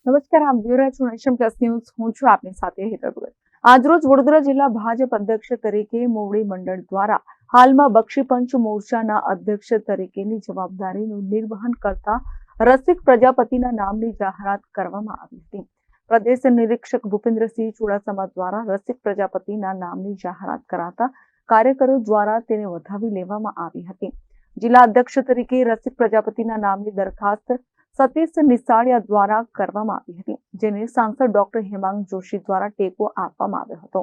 નમસ્કાર, આપ જોઈ રહ્યા છો નેશન પ્લસ ન્યૂઝ. હું છું આપની સાથે હેતલ ભગત. આજરોજ વડોદરા જિલ્લા ભાજપ અધ્યક્ષ તરીકે મોવડી મંડળ દ્વારા હાલમાં બક્ષીપંચ મોરચાના અધ્યક્ષ તરીકેની જવાબદારીનું નિર્વહન કરતા રસિક પ્રજાપતિના નામની જાહેરાત કરવામાં આવી હતી. પ્રદેશ નિરીક્ષક ભૂપેન્દ્રસિંહ ચુડાસમા દ્વારા રસિક પ્રજાપતિના નામની જાહેરાત કરાતા કાર્યકરો દ્વારા તેને વધાવી લેવામાં આવી હતી. જિલ્લા અધ્યક્ષ તરીકે રસિક પ્રજાપતિના નામની દરખાસ્ત સતીશ નિસાળિયા દ્વારા કરવામાં આવી હતી, જેને સાંસદ ડોક્ટર હેમાંગ જોશી દ્વારા ટેકો આપવામાં આવ્યો હતો.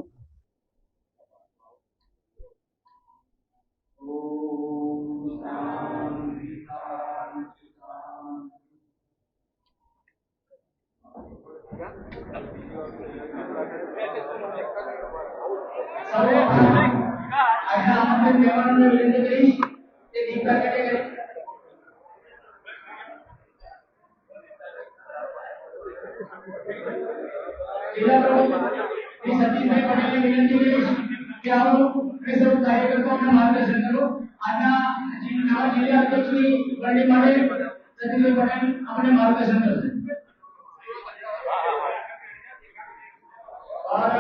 जिला प्रमुख सतीश भाई पटेल ने विनंती करी कि आओ मैं सब कार्यकर्ताओं ने मार्गदर्शन करो. आना नवा जिला अध्यक्षની વરણી માટે સતીશ ભાઈ પટેલ આપણે માર્ગદર્શન કરશે. ભારત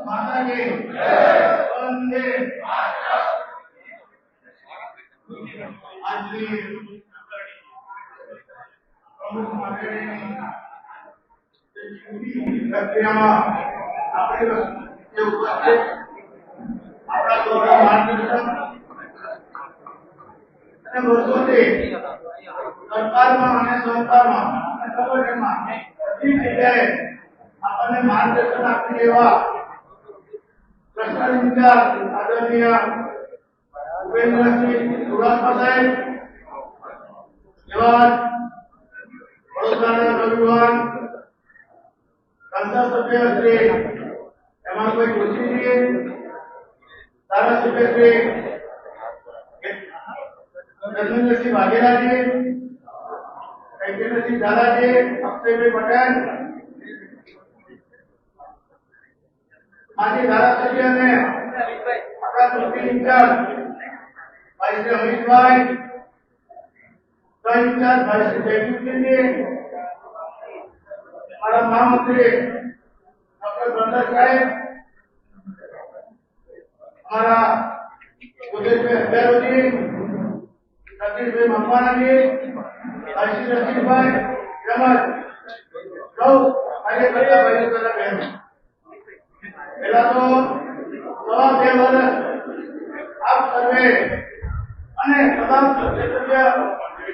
માતા કી જય. વંદે માતરમ. આજની પ્રમુખ મંડળીની પ્રક્રિયામાં આપણે જે ઉપસ્થિત આપણા ગૌરવ માર્ગદર્શન અને વર્ષોથી સરકારમાં અને સંસ્થામાં અને સંગઠનમાં બધી જગ્યાએ આપણને માર્ગદર્શન આપી એવા ભ્રષ્ટાચાર ઇન્ચાર્જ આદરણીય ભૂપેન્દ્રસિંહ ચુડાસમા સાહેબ, એવા વડોદરાના નવયુવાન संसद सभ्य श्री हेमंत भाई जोशी जी, धारासभ्य श्री धर्मेंद्र सिंह वाघेला जी, कैकेन्द्र सिंह झाला जी, अक्षय भाई पटेल, माजी धारासभ्य ने अपना चौथी इंचार्ज भाई श्री अमित भाई, सह इंचार्ज भाई श्री जयदीप जी, हमारा महामंत्री डॉक्टर बंदर साहेब, हमारा उदय भाई अभ्यारो जी, सतीश भाई मकवाना जी, भाई श्री रशीद भाई, તેમજ સૌ કાર્યકર્તા ભાઈઓ તથા બહેનો, પહેલા તો સવા 2 વર્ષ આપ સર્વે અને તમામ સભ્ય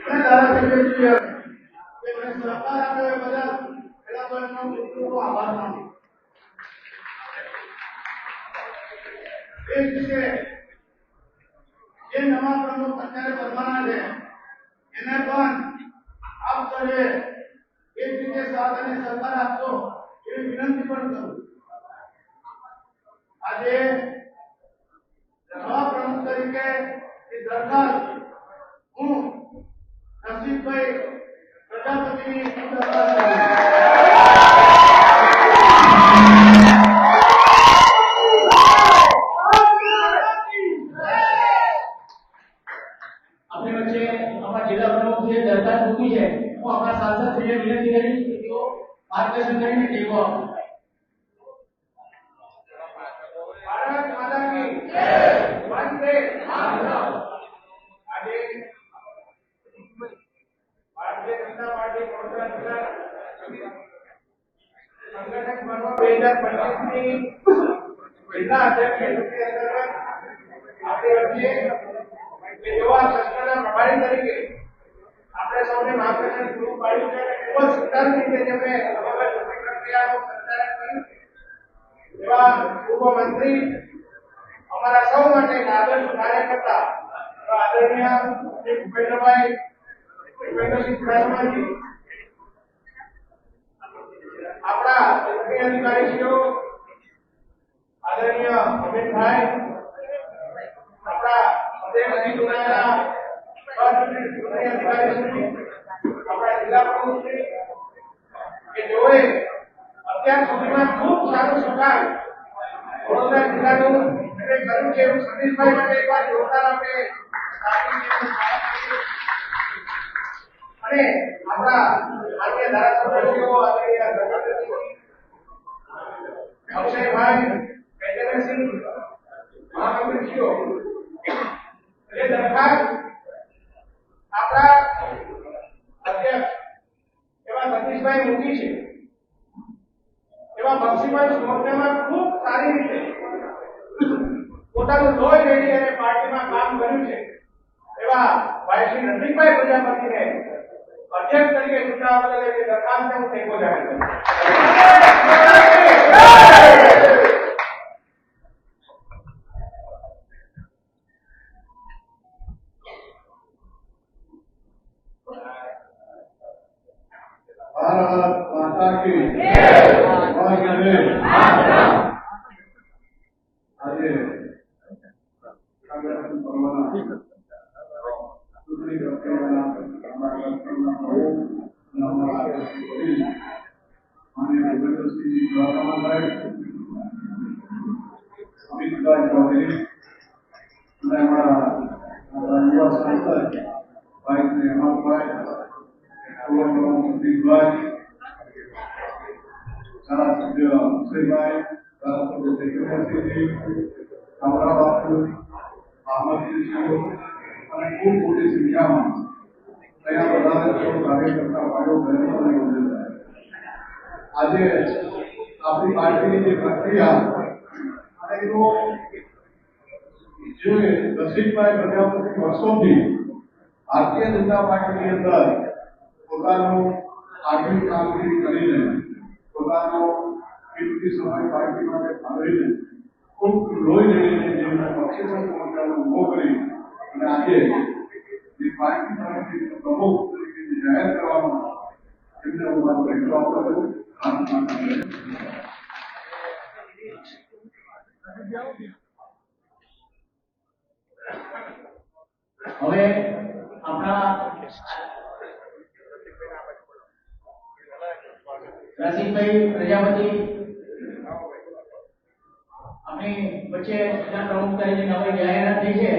અને ધારાસભ્ય સહકાર આપ્યો બદલ આભાર માનું. જે નવા પ્રમુખ અત્યારે બનવાના છે એને પણ આપ સર્વે એક રીતે સાથ અને સહકાર આપશો એવી વિનંતી પણ કરું. આજે નવા પ્રમુખ તરીકે એ દરખાસ્ત હું રસિકભાઈ પ્રજાપતિની દરખાસ્ત કરું. मार्गदर्शन કરીને ટેકો આપો. ભારત માતા કી જય. વંદે માતરમ. આજે ભારતીય જનતા પાર્ટી વડોદરા જિલ્લા સંગઠન પર્વ 2025 ની જિલ્લા અધ્યક્ષ તરીકે આપણે વચ્ચે એવા સંસ્થાના પ્રભારી તરીકે આપણે સૌને માર્ગદર્શન પૂરું પાડ્યું છે. ખૂબ જ સુંદર રીતે જેમણે પ્રક્રિયાનું સંચાલન કર્યું. એવા પૂર્વ મંત્રી, અમારા સૌ માટે આદર્શ કાર્યકર્તા આદરણીય શ્રી ભૂપેન્દ્રસિંહ ચુડાસમાજી, આપણા ચૂંટણી અધિકારીશ્રીઓ આદરણીય અમિતભાઈ, આપણા મધ્યમાંથી જોડાયેલા ચૂંટણી અધિકારીશ્રી, આપણા જિલ્લા પ્રમુખશ્રી કે જેઓએ અત્યાર સુધીમાં ખૂબ સારું સહકાર વડોદરા જિલ્લાનું કર્યું છે. એવું સતીશભાઈ માટે એક વાર જોરદાર આપણે અને આપણા માન્ય ધારાસભ્યો આદરણીય ગણપતસિંહ, અક્ષયભાઈ, કેતનસિંહ, મહામંત્રીશ્રીઓ એ દરખાસ્ત આપણા અધ્યક્ષ એવા સતીશભાઈ મૂકી છે, એવા બક્ષીભાઈ સોમનામાં ખૂબ સારી રીતે પોતાનું લોહી રેડી અને પાર્ટીમાં કામ કર્યું છે એવા ભાઈ શ્રી રસિકભાઈ પ્રજાપતિને અધ્યક્ષ તરીકે ચૂંટાવા બદલ એની દરખાસ્તને હું ટેકો જાહેર કરું છું. भारत माता की जय। આજે ચૂંટણી પ્રક્રિયાના માનનીય ગણપતસિંહજી ચુડાસમાભાઈ, અમિતભાઈ ચૌધરી અને અમારા યુવા સાંસદ ભાઈ શ્રી હેમંતભાઈ, પૂર્વ પ્રમુખ સતીશભાઈ, ધારાસભ્ય અક્ષયભાઈ, ધારાસભ્ય કેતનસિંહજી, કામરાબાપુ, અહમદજીશ્રીઓ અને ખૂબ મોટી સંખ્યામાં અહીંયા બધા કાર્યકર્તા ભાઈઓ બહેનો અને વડીલો, આજે આપણી પાર્ટીની જે પ્રક્રિયા અને એનો જે રસિકભાઈ પ્રજાપતિ વર્ષોથી ભારતીય જનતા પાર્ટીની અંદર પોતાનું આગળ કામગીરી કરીને પોતાનો કિંમતી સમય પાર્ટી માટે ફાળવીને ખૂબ લોહી લઈને જેમના પક્ષી મોરચાનો ઉભો કરી અને આજે જે પાર્ટી તરફથી પ્રમુખ તરીકે જાહેર કરવામાં એમને હું મારો એટલો આભાર કરું. હવે આપણા રસિકભાઈ પ્રજાપતિ આપણી વચ્ચે પ્રમુખ તરીકે નવી જાહેરાત થઈ છે.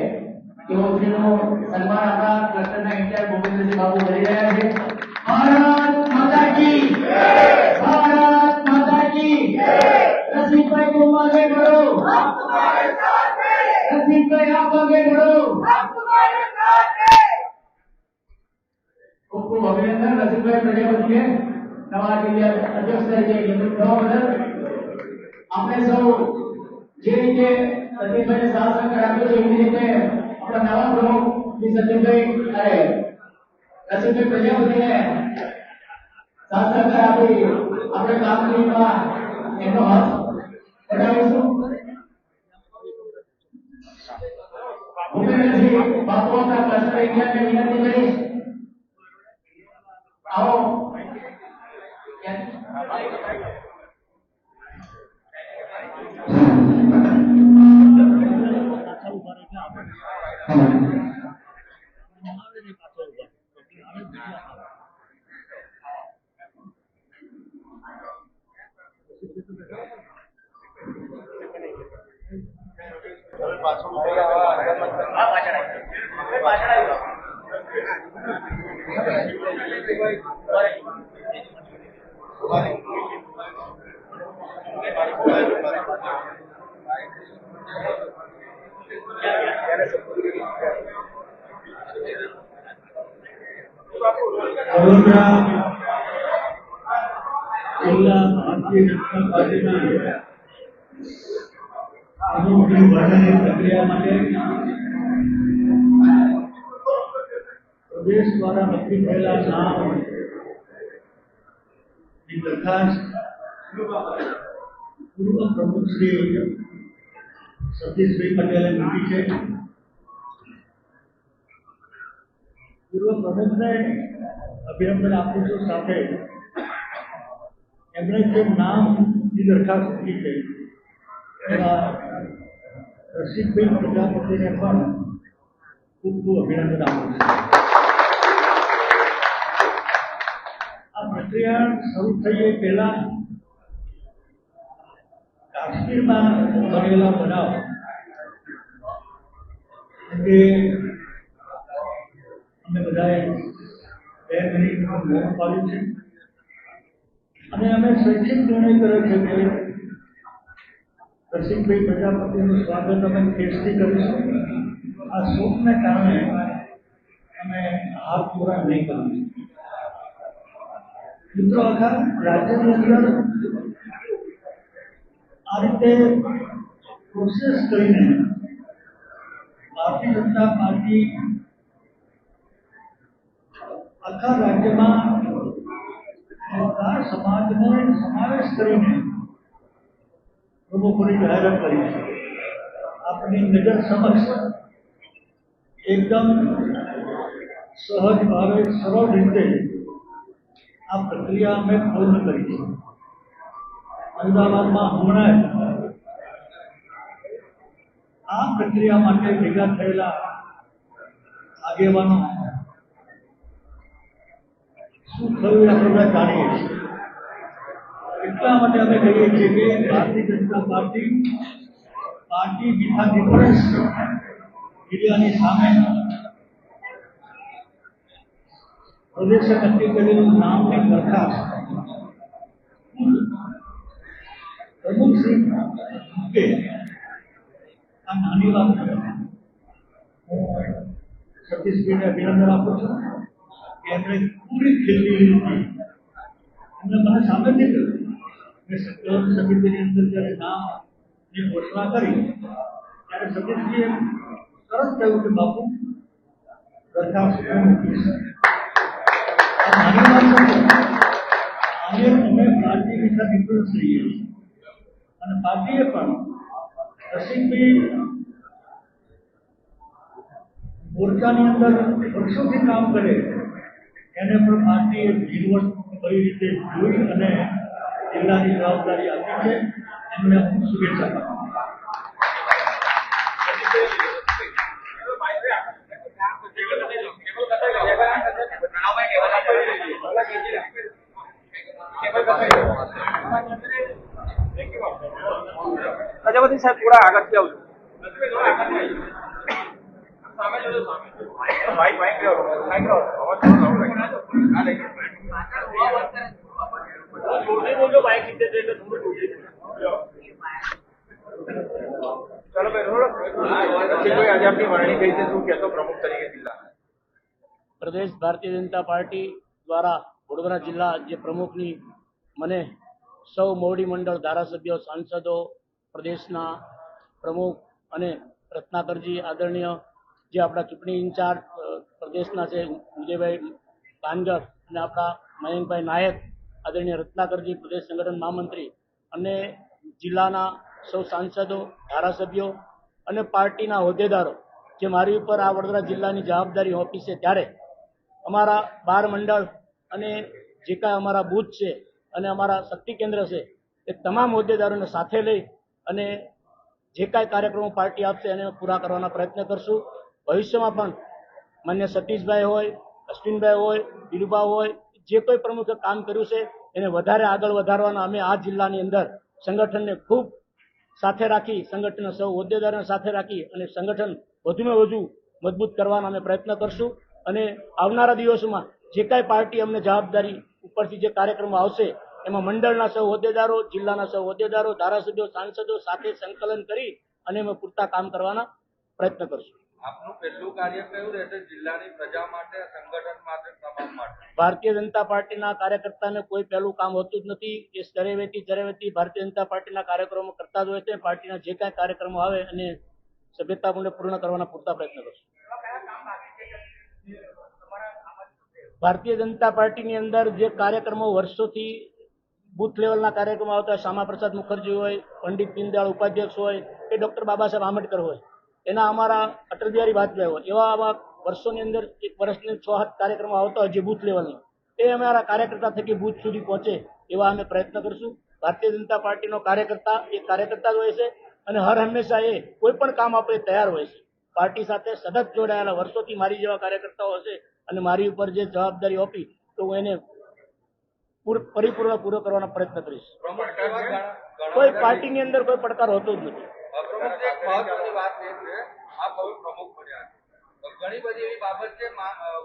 તેઓનું સન્માન આપણા ક્લસ્ટરના ઇન્ચાર્જ ગોવિંદસિંહ બાબુ કરી રહ્યા છે. ભારત માતા કી જય, ભારત માતા કી જય। રસિકભાઈ तुम आगे बढ़ो, हम तुम्हारे साथ हैं। रसिकભાઈ आप आगे बढ़ो, हम तुम्हारे साथ हैं। ખૂબ ખૂબ અભિનંદન રસિકભાઈ પ્રજાપતિને નવા જિલ્લા અધ્યક્ષ તરીકે નિમણૂક થવા બદલ. આપણે સૌ જે રીતે સતીશભાઈને સાથ સહકાર આપ્યો છે એવી રીતે આપણા નવા પ્રમુખ શ્રી સતીશભાઈ અરે રસિકભાઈ પ્રજાપતિને સાથ સહકાર આપી આપણે કામગીરીમાં એમનો હાથ બતાવીશું. ભૂપેન્દ્રસિંહ બાપુ આપણા ક્લસ્ટર ઇન્ચાર્જને વિનંતી કરીશ. આવો વડોદરા જિલ્લા ભારતીય જનતા પાર્ટીના પ્રમુખની વરણી પ્રક્રિયા માટે પ્રદેશ દ્વારા નક્કી થયેલા નામની દરખાસ્ત પૂર્વ પ્રમુખ શ્રી સતીશભાઈ પટેલે મૂકી છે. પૂર્વ પ્રમુખને અભિનંદન આપું છું. સાથે એમણે જે નામની દરખાસ્ત મૂકી છે એવા રસિકભાઈ પ્રજાપતિને પણ ખૂબ ખૂબ અભિનંદન આપું છું. આ પ્રક્રિયા શરૂ થઈ એ પહેલા કાશ્મીરમાં બનેલા બનાવ અંગે અમે બધાએ 2 મિનિટનું મૌન પાડ્યું છે અને અમે સ્વૈચ્છિક નિર્ણય કર્યો છે કે રસિકભાઈ પ્રજાપતિનું સ્વાગત અમે કેસથી કરીશું. આ શોકને કારણે અમે હાથ પૂરા નહીં કરીશું. મિત્રો, આખા રાજ્યની અંદર આ રીતે પ્રોસેસ કરીને ભારતીય જનતા પાર્ટી આખા રાજ્યમાં બધા સમાજને સમાવેશ કરીને પ્રમુખોની જાહેરાત કરી છે. આપની નજર સમક્ષ એકદમ સહજ ભાવે સરળ રીતે આ પ્રક્રિયા અમે પૂર્ણ કરી છે. અમદાવાદમાં હમણાં જ આ પ્રક્રિયા માટે ભેગા થયેલા આગેવાનો શું થયું આપણે બધા જાણીએ છીએ. એટલા માટે અમે કહીએ છીએ કે ભારતીય જનતા પાર્ટી વિના ડિફરન્સ મીડિયાની સામે પ્રદેશે નક્કી કરેલું નામની દરખાસ્ત પ્રમુખ શ્રી મૂકે આ નાની વાત નથી. હું સતીશભાઈને અભિનંદન આપું છું કે એમણે પૂરી ખેતી એમને મને સામેથી કહ્યું મેં સંકલન સમિતિની અંદર જ્યારે નામની ઘોષણા કરી ત્યારે સતીશજીએ તરત કહ્યું કે બાપુ દરખાસ્ત હું મૂકીશ. આ નાની વાત નથી. આજે અમે પાર્ટી વિના ડિફરન્સ રહીએ છીએ અને પાર્ટીએ પણ રસિકભાઈ મોરચાની અંદર વર્ષોથી કામ કરે એને પણ પાર્ટીએ ઝીણવટ કઈ રીતે જોઈ અને જિલ્લાની જવાબદારી આપી છે. એમને હું શુભેચ્છા પાઠવું. પ્રજાપતિ સાહેબ થોડા આગળથી આવજો. ચલો ભાઈ, આજે આપની વરણી કઈ છે, શું કહેતો પ્રમુખ તરીકે જિલ્લા? પ્રદેશ ભારતીય જનતા પાર્ટી દ્વારા વડોદરા જિલ્લા જે પ્રમુખની મને સૌ મોવડી મંડળ ધારાસભ્યો, સાંસદો, પ્રદેશના પ્રમુખ અને રત્નાકરજી આદરણીય જે આપણા ચૂંટણી ઇન્ચાર્જ પ્રદેશના છે વિજયભાઈ કાનગર અને આપણા મયંકભાઈ નાયક, આદરણીય રત્નાકરજી પ્રદેશ સંગઠન મહામંત્રી અને જિલ્લાના સૌ સાંસદો, ધારાસભ્યો અને પાર્ટીના હોદ્દેદારો જે મારી ઉપર આ વડોદરા જિલ્લાની જવાબદારી ઓફિસ છે ત્યારે અમારા 12 મંડળ અને જે કાંઈ અમારા બૂથ છે અને અમારા શક્તિ કેન્દ્ર છે એ તમામ હોદ્દેદારોને સાથે લઈ અને જે કાંઈ કાર્યક્રમો પાર્ટી આપશે એને પૂરા કરવાના પ્રયત્ન કરશું. ભવિષ્યમાં પણ માન્ય સતીશભાઈ હોય, અશ્વિનભાઈ હોય, દિલુભા હોય, જે કોઈ પ્રમુખે કામ કર્યું છે એને વધારે આગળ વધારવાના અમે આ જિલ્લાની અંદર સંગઠનને ખૂબ સાથે રાખી, સંગઠનના સૌ હોદ્દેદારોને સાથે રાખી અને સંગઠન વધુમાં વધુ મજબૂત કરવાના અમે પ્રયત્ન કરશું. અને આવનારા દિવસોમાં જે કાંઈ પાર્ટી અમને જવાબદારી ઉપરથી જે કાર્યક્રમો આવશે એમાં મંડળના સૌ હોદ્દેદારો, જિલ્લાના સૌ હોદ્દેદારો, ધારાસભ્યો, સાંસદો સાથે સંકલન કરી અને અમે પૂરતા કામ કરવાના પ્રયત્ન કરશું. આપનું પહેલું કાર્ય કયું રહેશે જિલ્લાની પ્રજા માટે, સંગઠન માટે, સમાજ માટે? ભારતીય જનતા પાર્ટીના કાર્યકર્તાને કોઈ પહેલું કામ હોતું જ નથી. એ ચરેવેતી ભારતીય જનતા પાર્ટીના કાર્યક્રમો કરતા જ હોય છે. પાર્ટીના જે કાંઈ કાર્યક્રમો આવે અને સભ્યતાપૂર્ણ પૂર્ણ કરવાના પૂરતા પ્રયત્ન કરશું. ભારતીય જનતા પાર્ટીની અંદર જે કાર્યક્રમો વર્ષોથી બુથ લેવલના કાર્યક્રમો આવતા, શ્યામા પ્રસાદ મુખર્જી હોય, પંડિત દીનદયાળ ઉપાધ્યક્ષ હોય કે ડૉક્ટર બાબા સાહેબ આંબેડકર હોય, એના અમારા અટલ બિહારી વાજપેયી હોય, એવા આવા વર્ષોની અંદર એક વર્ષની 6-7 કાર્યક્રમો આવતા હોય જે બુથ લેવલની, એ અમારા કાર્યકર્તા થકી બુથ સુધી પહોંચે એવા અમે પ્રયત્ન કરશું. ભારતીય જનતા પાર્ટીનો કાર્યકર્તા એ કાર્યકર્તા જ હોય છે અને હર હંમેશા એ કોઈ પણ કામ આપણે તૈયાર હોય છે. પાર્ટી સાથે સતત જોડાયેલા વર્ષોથી મારી જેવા કાર્યકર્તાઓ હશે અને મારી ઉપર જે જવાબદારી આપી તો હું એને પરિપૂર્ણ પૂરો કરવાનો પ્રયત્ન કરીશ. કોઈ પાર્ટીની અંદર કોઈ પડકાર હોતો જ નથી. પ્રમુખ, એક મહત્વની વાત એ છે, આપ હવે પ્રમુખ બન્યા છે, ઘણી બધી એવી બાબત છે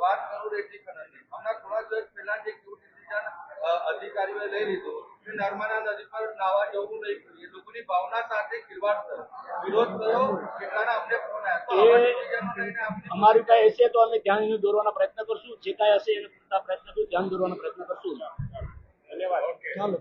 વાત કરું રહેતી નથી. હમણાં થોડા દિવસ પહેલા જે ડિસિઝન અધિકારીઓએ લઈ લીધું કે નર્મદા નદી પર નાવા જવું નહીં જોઈએ, લોકોની ભાવના સાથે ખિલવાડ થયો, વિરોધ કર્યો, કેટલાના અમને ફોન આવ્યા. તો આવા ડિસિઝનો લઈને આપણે અમારી કાંઈ હશે તો અમે ધ્યાન એનું દોરવાના પ્રયત્ન કરશું, જે કાંઈ હશે એને પૂરતા પ્રયત્ન કરશું, ધ્યાન દોરવાનો પ્રયત્ન કરશું. ધન્યવાદ. ચાલો.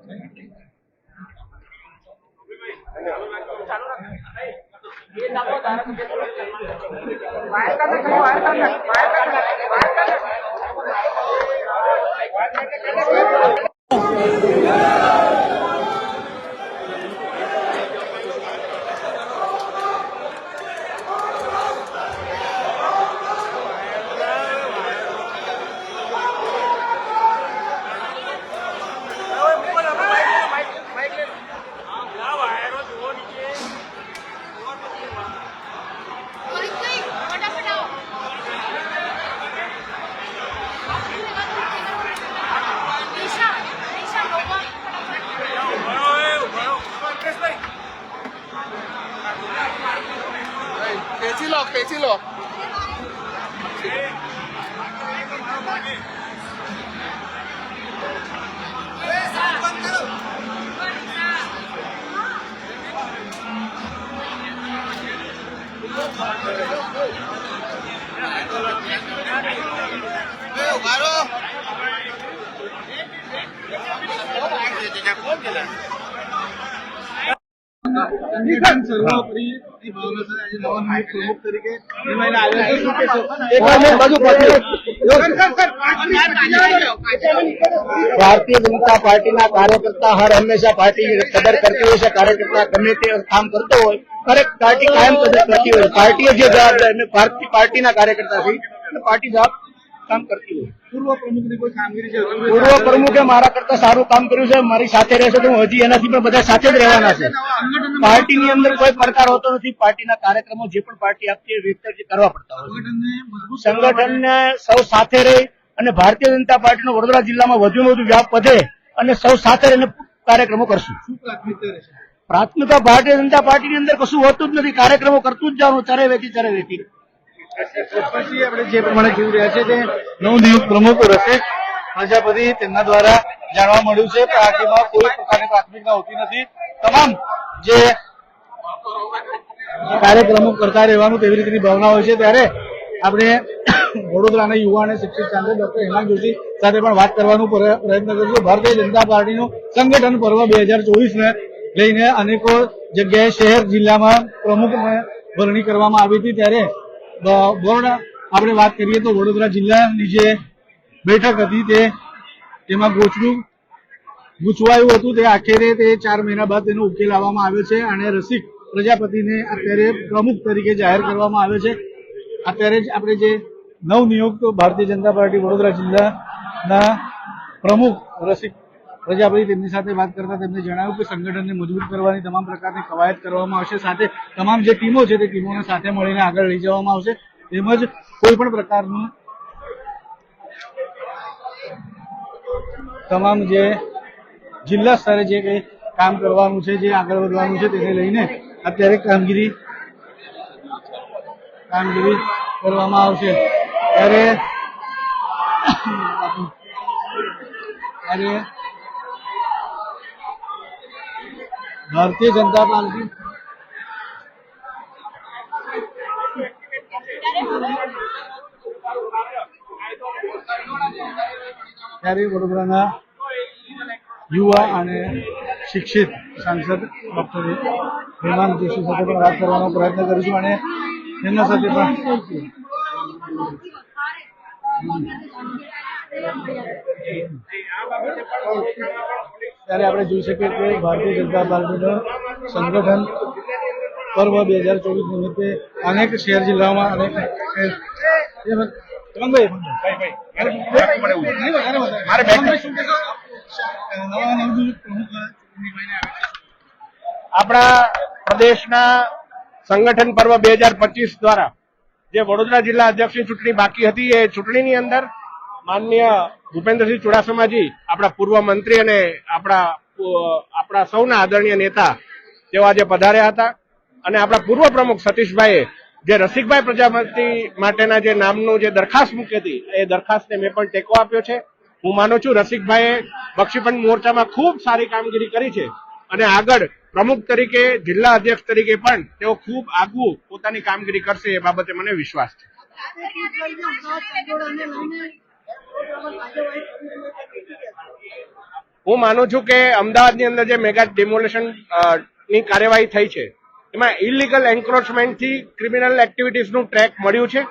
ખેંચી લો. સંગઠન સર્વોપરી ની ભાવના સાથે આજે નવા નિયુક્ત પ્રમુખ તરીકે નિમાઈને આવ્યા છે. શું કહેશો? ભારતીય જનતા પાર્ટીના કાર્યકર્તા હર હંમેશા પાર્ટી કદર કરતી હોય છે. કાર્યકર્તા ગમે તે કામ કરતો હોય, દરેક પાર્ટી કાયમ કદર કરતી હોય. પાર્ટીએ જે જવાબદાર પાર્ટીના કાર્યકર્તા છે એટલે પાર્ટી જવાબ કામ કરતી હોય. પૂર્વ પ્રમુખની કોઈ કામગીરી છે? પૂર્વ પ્રમુખે મારા કરતા સારું કામ કર્યું છે. મારી સાથે રહેશે તો હું હજી એનાથી પણ બધા સાથે જ રહેવાના છે. પાર્ટીની અંદર કોઈ પડકાર હોતો નથી. પાર્ટીના કાર્યક્રમો જે પણ પાર્ટી આપતી હોય વ્યક્તિ કરવા પડતા હોય. સંગઠનને સૌ સાથે રહી અને ભારતીય જનતા પાર્ટીનો વડોદરા જિલ્લામાં વધુને વધુ વ્યાપ વધે અને સૌ સાથે રહીને કાર્યક્રમો કરશું. શું પ્રાથમિકતા રહેશે? પ્રાથમિકતા ભારતીય જનતા પાર્ટીની અંદર કશું હોતું જ નથી. કાર્યક્રમો કરતું જ જવાનું, ચરે વેચી. પછી આપણે જે પ્રમાણે જોઈ રહ્યા છે તે નવનિયુક્ત પ્રમુખ રસિક પ્રજાપતિ તેમના દ્વારા જાણવા મળ્યું છે કે પાર્ટીમાં કોઈ પ્રકારની પ્રાથમિકતા હોતી નથી. તમામ જે કાર્યક્રમો કરતા રહેવાનું તેવી રીતની ભાવના હોય છે. ત્યારે આપણે વડોદરાના યુવા અને શિક્ષિત સાંસદ ડોક્ટર હેમાંગ જોશી સાથે પણ વાત કરવાનો પ્રયત્ન કરીશું. ભારતીય જનતા પાર્ટીનું સંગઠન પર્વ 2024 ને લઈને અનેકો જગ્યાએ શહેર જિલ્લામાં પ્રમુખને વરણી કરવામાં આવી હતી. ત્યારે બોર્ડ આપણે વાત કરીએ તો વડોદરા જિલ્લાની જે બેઠક હતી તેમાં ગૂંચવાયું હતું. તે આખરે તે 4 મહિના બાદ તેનો ઉકેલ આવવામાં આવ્યો છે અને રસિક પ્રજાપતિને અત્યારે પ્રમુખ તરીકે જાહેર કરવામાં આવ્યો છે. અત્યારે જ આપણે જે નવનિયુક્ત ભારતીય જનતા પાર્ટી વડોદરા જિલ્લાના પ્રમુખ રસિક પ્રજાપતિ તેમની સાથે વાત કરતા તેમને જણાવ્યું કે સંગઠનને મજબૂત કરવાની તમામ પ્રકારની કવાયત કરવામાં આવશે. સાથે તમામ જે ટીમો છે તે ટીમોને સાથે મળીને આગળ લઈ જવામાં આવશે. તેમજ કોઈ પણ પ્રકારનું તમામ જે જિલ્લા સ્તરે જે કંઈ કામ કરવાનું છે, જે આગળ વધવાનું છે તેને લઈને અત્યારે કામગીરી કરવામાં આવશે. ત્યારે ભારતીય જનતા પાર્ટી ત્યારે વડોદરાના યુવા અને શિક્ષિત સાંસદ ડોક્ટર હેમાંગ જોશી સાથે પણ વાત કરવાનો પ્રયત્ન કરીશું અને તેમના સાથે પણ ત્યારે આપણે જોઈ શકીએ કે ભારતીય જનતા પાર્ટીનું સંગઠન પર્વ 2024 નિમિત્તે અનેક શહેર જિલ્લાઓમાં અનેક આપણા પ્રદેશના સંગઠન પર્વ 2025 દ્વારા જે વડોદરા જિલ્લા અધ્યક્ષની ચૂંટણી બાકી હતી એ ચૂંટણીની અંદર માનનીય ભૂપેન્દ્રસિંહ ચુડાસમાજી આપણા પૂર્વ મંત્રી અને આપણા સૌના આદરણીય નેતા તેઓ આજે પધાર્યા હતા અને આપણા પૂર્વ પ્રમુખ સતીશભાઈએ જે રસિકભાઈ પ્રજાપતિ માટેના જે નામનું જે દરખાસ્ત મૂકી હતી એ દરખાસ્તને મેં પણ ટેકો આપ્યો છે. હું માનું છું રસિકભાઈએ બક્ષીપંચ મોરચામાં ખૂબ સારી કામગીરી કરી છે અને આગળ પ્રમુખ તરીકે જિલ્લા અધ્યક્ષ તરીકે પણ તેઓ ખૂબ આગવું પોતાની કામગીરી કરશે એ બાબતે મને વિશ્વાસ છે. હું માનું છું કે અમદાવાદની અંદર જે મેગા ડિમોલેશન ની કાર્યવાહી થઈ છે એમાં ઇલીગલ એન્ક્રોચમેન્ટ થી ક્રિમિનલ એક્ટિવિટીઝનું ટ્રેક મળ્યું છે.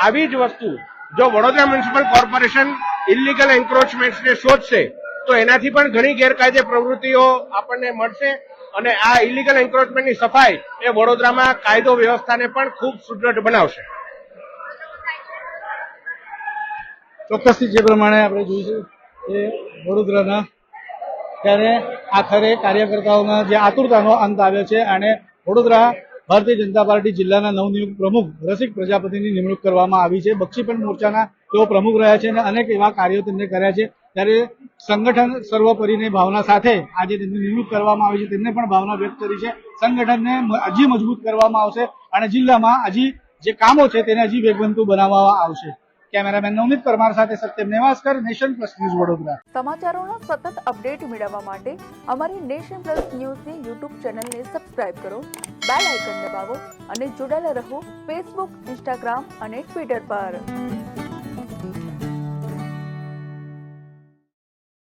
આવી જ વસ્તુ જો વડોદરા મ્યુનિસિપલ કોર્પોરેશન ઇલીગલ એન્ક્રોચમેન્ટ્સને શોધશે તો એનાથી પણ ઘણી ગેરકાયદે પ્રવૃત્તિઓ આપણને મળશે અને આ ઇલીગલ એન્ક્રોચમેન્ટની સફાઈ એ વડોદરામાં કાયદો વ્યવસ્થાને પણ ખૂબ સુદૃઢ બનાવશે. ચોક્કસથી જે પ્રમાણે આપણે જોઈશું કે વડોદરાના ત્યારે આખરે કાર્યકર્તાઓના જે આતુરતાનો અંત આવ્યો છે અને વડોદરા ભારતીય જનતા પાર્ટી જિલ્લાના નવનિયુક્ત પ્રમુખ રસિક પ્રજાપતિની નિમણૂક કરવામાં આવી છે. બક્ષીપંચ મોરચાના તેઓ પ્રમુખ રહ્યા છે અને અનેક એવા કાર્યો તેમને કર્યા છે. ત્યારે સંગઠન સર્વોપરીની ભાવના સાથે આજે તેમની નિમણૂક કરવામાં આવી છે. તેમને પણ ભાવના વ્યક્ત કરી છે. સંગઠનને હજી મજબૂત કરવામાં આવશે અને જિલ્લામાં હજી જે કામો છે તેને હજી વેગવંતુ બનાવવામાં આવશે. કેમેરામેન નવનીત પરમાર સાથે Satyam Nevaskar, nation plus news Vadodara. સમાચારોનો સતત અપડેટ મેળવવા માટે અમારી નેશન પ્લસ ન્યૂઝની યુટ્યુબ ચેનલને સબસ્ક્રાઇબ કરો, બેલ આઇકન દબાવો અને જોડાયેલા રહો ફેસબુક, ઇન્સ્ટાગ્રામ અને ટ્વિટર પર.